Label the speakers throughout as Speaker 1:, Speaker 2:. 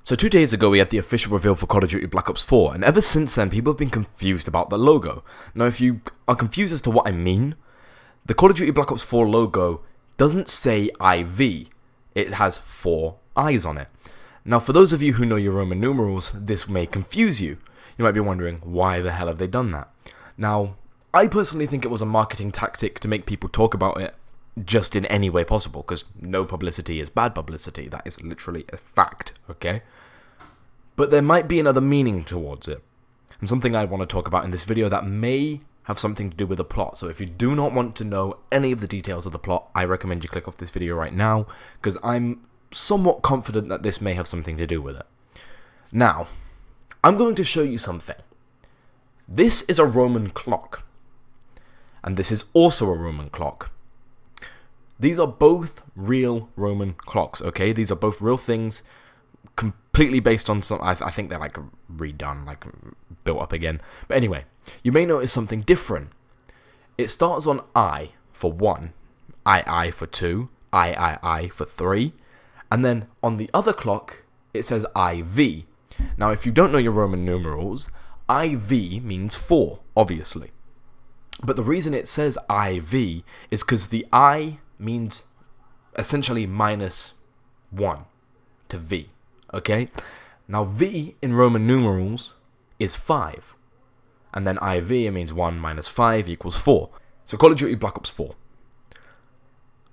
Speaker 1: So 2 days ago we had the official reveal for Call of Duty Black Ops 4, and ever since then people have been confused about the logo. Now if you are confused as to what I mean, the Call of Duty Black Ops 4 logo doesn't say IV, it has 4 eyes on it. Now for those of you who know your Roman numerals, this may confuse you. You might be wondering, why the hell have they done that? Now, I personally think it was a marketing tactic to make people talk about it just in any way possible, because no publicity is bad publicity. That is literally a fact, okay? But there might be another meaning towards it, and something I want to talk about in this video that may have something to do with the plot. So if you do not want to know any of the details of the plot, I recommend you click off this video right now, because I'm somewhat confident that this may have something to do with it. Now, I'm going to show you something. This is a Roman clock, and this is also a Roman clock. These are both real Roman clocks, okay? These are both real things, completely based on some... I think they're like redone, like built up again. But anyway, you may notice something different. It starts on I for 1, II for 2, III for 3, and then on the other clock, it says IV. Now, if you don't know your Roman numerals, IV means 4, obviously. But the reason it says IV is because the I means essentially -1 to V, okay? Now V in Roman numerals is 5, and then IV, it means 1 minus 5 equals 4. So Call of Duty Black Ops 4.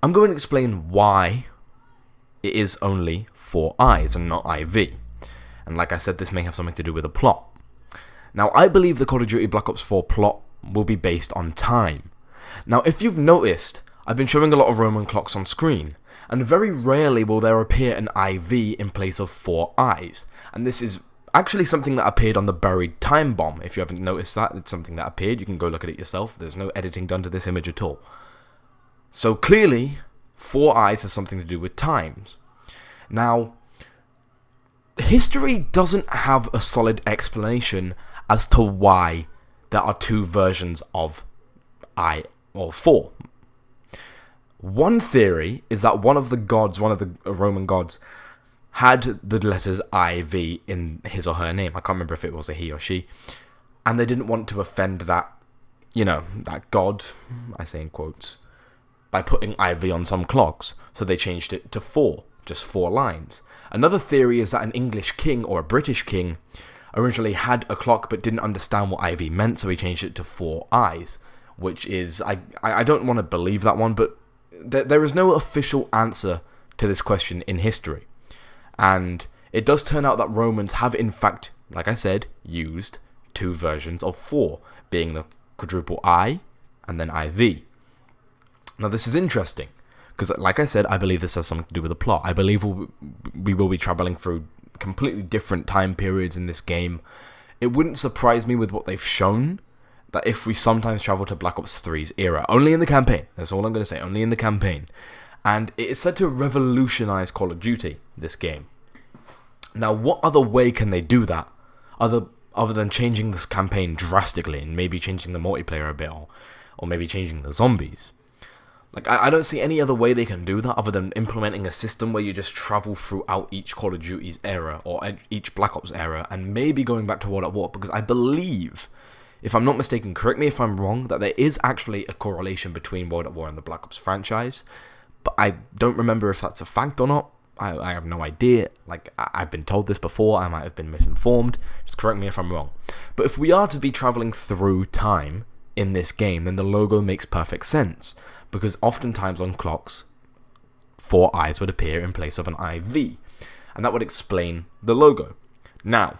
Speaker 1: I'm going to explain why it is only 4 eyes and not IV. And like I said, this may have something to do with the plot. Now I believe the Call of Duty Black Ops 4 plot will be based on time. Now if you've noticed, I've been showing a lot of Roman clocks on screen, and very rarely will there appear an IV in place of 4 eyes. And this is actually something that appeared on the buried time bomb. If you haven't noticed that, it's something that appeared. You can go look at it yourself. There's no editing done to this image at all. So clearly, 4 eyes has something to do with times. Now, history doesn't have a solid explanation as to why there are 2 versions of I or 4. One theory is that one of the Roman gods, had the letters IV in his or her name. I can't remember if it was a he or she. And they didn't want to offend that, that god, I say in quotes, by putting IV on some clocks. So they changed it to 4, just 4 lines. Another theory is that an English king or a British king originally had a clock but didn't understand what IV meant, so he changed it to 4 eyes. Which is, I don't want to believe that one, but there is no official answer to this question in history. And it does turn out that Romans have in fact, like I said, used 2 versions of 4, being the quadruple I and then IV. Now this is interesting, because like I said, I believe this has something to do with the plot. I believe we will be travelling through completely different time periods in this game. It wouldn't surprise me with what they've shown, that if we sometimes travel to Black Ops 3's era, only in the campaign, that's all I'm going to say, only in the campaign, and it is said to revolutionize Call of Duty, this game. Now, what other way can they do that, other than changing this campaign drastically, and maybe changing the multiplayer a bit, or maybe changing the zombies? Like, I don't see any other way they can do that, other than implementing a system where you just travel throughout each Call of Duty's era, or each Black Ops era, and maybe going back to World at War, because I believe, if I'm not mistaken, correct me if I'm wrong, that there is actually a correlation between World at War and the Black Ops franchise, but I don't remember if that's a fact or not. I have no idea. Like, I've been told this before, I might have been misinformed, just correct me if I'm wrong. But if we are to be travelling through time in this game, then the logo makes perfect sense, because oftentimes on clocks, 4 eyes would appear in place of an IV, and that would explain the logo. Now,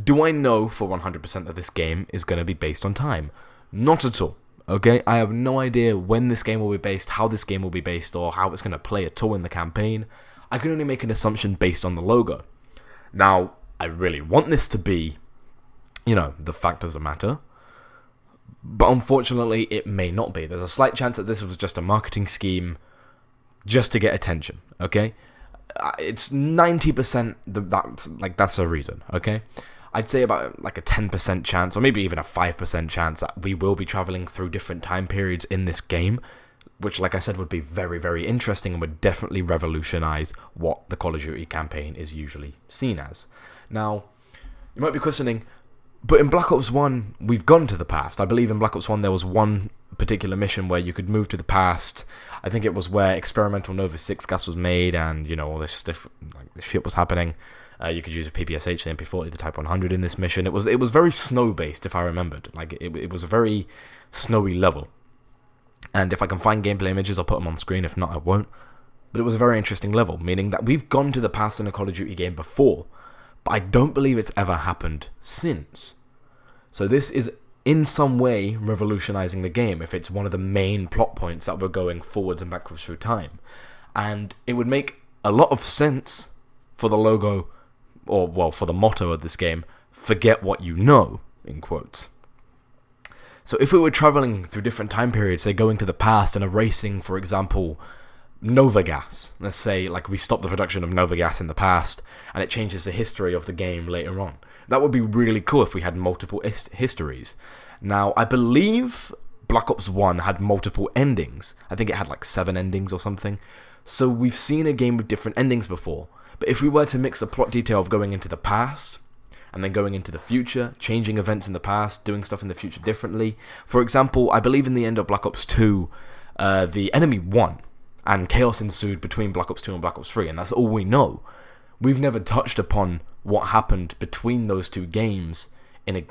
Speaker 1: do I know for 100% that this game is going to be based on time? Not at all, okay? I have no idea when this game will be based, how this game will be based, or how it's going to play at all in the campaign. I can only make an assumption based on the logo. Now, I really want this to be, the fact of the matter, but unfortunately it may not be. There's a slight chance that this was just a marketing scheme just to get attention, okay? It's 90% that's a reason, okay? I'd say about like a 10% chance, or maybe even a 5% chance that we will be traveling through different time periods in this game. which, like I said, would be very, very interesting and would definitely revolutionize what the Call of Duty campaign is usually seen as. Now, you might be questioning, but in Black Ops 1, we've gone to the past. I believe in Black Ops 1 there was one particular mission where you could move to the past. I think it was where experimental Nova 6 gas was made and, all this stuff, like this shit was happening. You could use a PPSH, the MP40, the Type 100 in this mission. It was very snow-based, if I remembered. Like, it was a very snowy level. And if I can find gameplay images, I'll put them on screen. If not, I won't. But it was a very interesting level, meaning that we've gone to the past in a Call of Duty game before, but I don't believe it's ever happened since. So this is in some way revolutionizing the game if it's one of the main plot points that we're going forwards and backwards through time. And it would make a lot of sense for the logo, or well, for the motto of this game, forget what you know, in quotes. So if we were traveling through different time periods, say going to the past and erasing, for example, Nova gas. Let's say like we stop the production of Nova gas in the past and it changes the history of the game later on. That would be really cool if we had multiple histories. Now, I believe Black Ops 1 had multiple endings. I think it had like 7 endings or something. So we've seen a game with different endings before. But if we were to mix a plot detail of going into the past and then going into the future, changing events in the past, doing stuff in the future differently. For example, I believe in the end of Black Ops 2, the enemy won. And chaos ensued between Black Ops 2 and Black Ops 3, and that's all we know. We've never touched upon what happened between those two games in an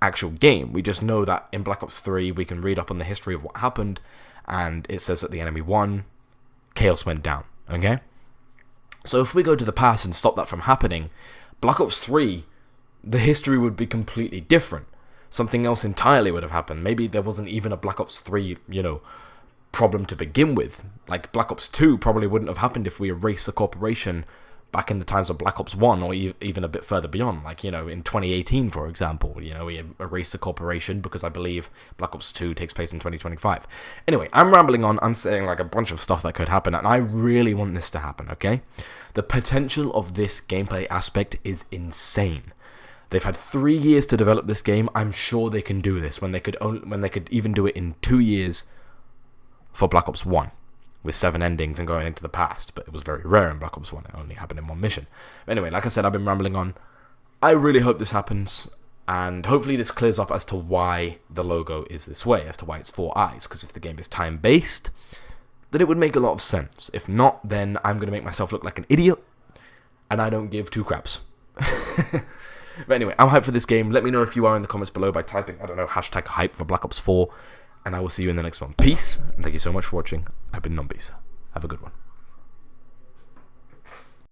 Speaker 1: actual game. We just know that in Black Ops 3, we can read up on the history of what happened, and it says that the enemy won, chaos went down, okay? So if we go to the past and stop that from happening, Black Ops 3, the history would be completely different. Something else entirely would have happened. Maybe there wasn't even a Black Ops 3, problem to begin with. Like Black Ops 2 probably wouldn't have happened if we erased the corporation back in the times of Black Ops 1 or even a bit further beyond, like, in 2018, for example, we erased the corporation because I believe Black Ops 2 takes place in 2025. Anyway, I'm rambling on. I'm saying like a bunch of stuff that could happen, and I really want this to happen, okay? The potential of this gameplay aspect is insane. They've had 3 years to develop this game. I'm sure they can do this when they could even do it in 2 years for Black Ops 1, with 7 endings and going into the past, but it was very rare in Black Ops 1, it only happened in one mission. Anyway, like I said, I've been rambling on. I really hope this happens, and hopefully this clears up as to why the logo is this way, as to why it's 4 eyes, because if the game is time-based, then it would make a lot of sense. If not, then I'm going to make myself look like an idiot, and I don't give 2 craps. But anyway, I'm hyped for this game. Let me know if you are in the comments below by typing, hashtag hype for Black Ops 4, and I will see you in the next one. Peace, and thank you so much for watching. I've been Numbies. Have a good one.